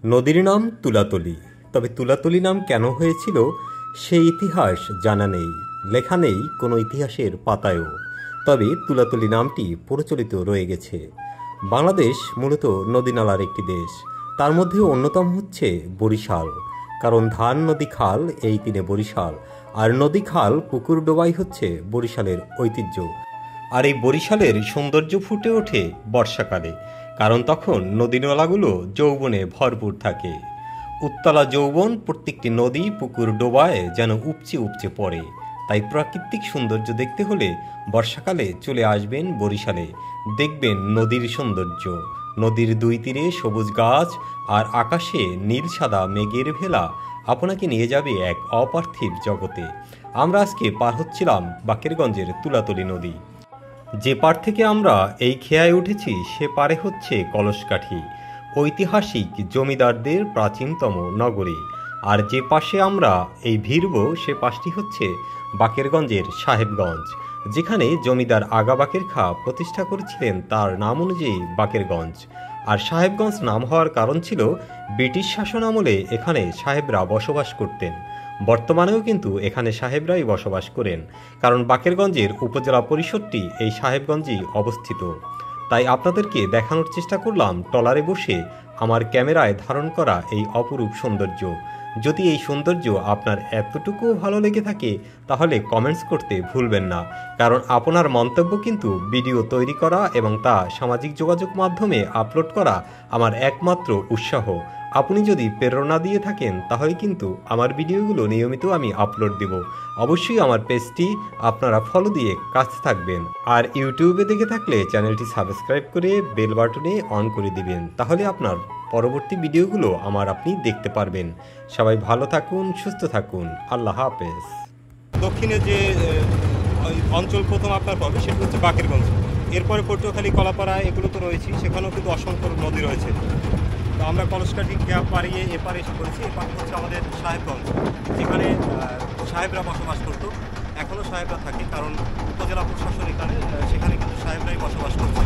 নদীর নাম তুলাতলি। তবে তুলাতলি নাম কেন হয়েছিল সেই ইতিহাস জানা নেই, লেখা নেই কোনো ইতিহাসের পাতায়ও। তবে তুলাতলি নামটি প্রচলিত রয়ে গেছে। বাংলাদেশ মূলত নদীনালার একটি দেশ, তার মধ্যে অন্যতম হচ্ছে বরিশাল। কারণ ধান নদী খাল এই তিনে বরিশাল, আর নদী খাল পুকুর ডোবাই হচ্ছে বরিশালের ঐতিহ্য। আর এই বরিশালের সৌন্দর্য ফুটে ওঠে বর্ষাকালে, কারণ তখন নদীনালাগুলো যৌবনে ভরপুর থাকে। উত্তলা যৌবন প্রত্যেকটি নদী পুকুর ডোবায় যেন উপচে উপচে পড়ে। তাই প্রাকৃতিক সৌন্দর্য দেখতে হলে বর্ষাকালে চলে আসবেন বরিশালে, দেখবেন নদীর সৌন্দর্য। নদীর দুই তীরে সবুজ গাছ আর আকাশে নীল সাদা মেঘের ভেলা আপনাকে নিয়ে যাবে এক অপার্থিব জগতে। আমরা আজকে পার হচ্ছিলাম বাকেরগঞ্জের তুলাতলি নদী। যে পার থেকে আমরা এই খেয়ায় উঠেছি সে পারে হচ্ছে কলসকাঠি, ঐতিহাসিক জমিদারদের প্রাচীনতম নগরী। আর যে পাশে আমরা এই ভিড়ব সে পাশটি হচ্ছে বাকেরগঞ্জের সাহেবগঞ্জ, যেখানে জমিদার আগা বাকের খাঁ প্রতিষ্ঠা করেছিলেন তার নাম অনুযায়ী বাকেরগঞ্জ। আর সাহেবগঞ্জ নাম হওয়ার কারণ ছিল ব্রিটিশ শাসন আমলে এখানে সাহেবরা বসবাস করতেন। বর্তমানেও কিন্তু এখানে সাহেবরাই বসবাস করেন, কারণ বাকেরগঞ্জের উপজেলা পরিষদটি এই সাহেবগঞ্জেই অবস্থিত। তাই আপনাদেরকে দেখানোর চেষ্টা করলাম ট্রলারে বসে আমার ক্যামেরায় ধারণ করা এই অপরূপ সৌন্দর্য। যদি এই সৌন্দর্য আপনার এতটুকুও ভালো লেগে থাকে তাহলে কমেন্টস করতে ভুলবেন না, কারণ আপনার মন্তব্য কিন্তু ভিডিও তৈরি করা এবং তা সামাজিক যোগাযোগ মাধ্যমে আপলোড করা আমার একমাত্র উৎসাহ। আপনি যদি প্রেরণা দিয়ে থাকেন তাহলে কিন্তু আমার ভিডিওগুলো নিয়মিত আমি আপলোড দেব। অবশ্যই আমার পেজটি আপনারা ফলো দিয়ে কাছে থাকবেন, আর ইউটিউবে দেখে থাকলে চ্যানেলটি সাবস্ক্রাইব করে বেল বাটনে অন করে দিবেন, তাহলে আপনার পরবর্তী ভিডিওগুলো আপনি দেখতে পারবেন। সবাই ভালো থাকুন, সুস্থ থাকুন, আল্লাহ হাফেজ। দক্ষিণে যে অঞ্চল প্রথম আপনার পাবে সেটা হচ্ছে বাকেরগঞ্জ, এরপরে পটুয়াখালী, কলাপাড়া এগুলো তো রয়েছে, সেখানেও কিন্তু অসংখ্য নদী রয়েছে। তো আমরা কলসকাঠি খেয়া পাড়িয়ে এপারে এসে পড়েছি। এপারে হচ্ছে আমাদের সাহেবগঞ্জ, যেখানে সাহেবরা বসবাস করতো, এখনও সাহেবরা থাকে, কারণ উপজেলা প্রশাসন এখানে, সেখানে কিন্তু সাহেবরাই বসবাস করছে।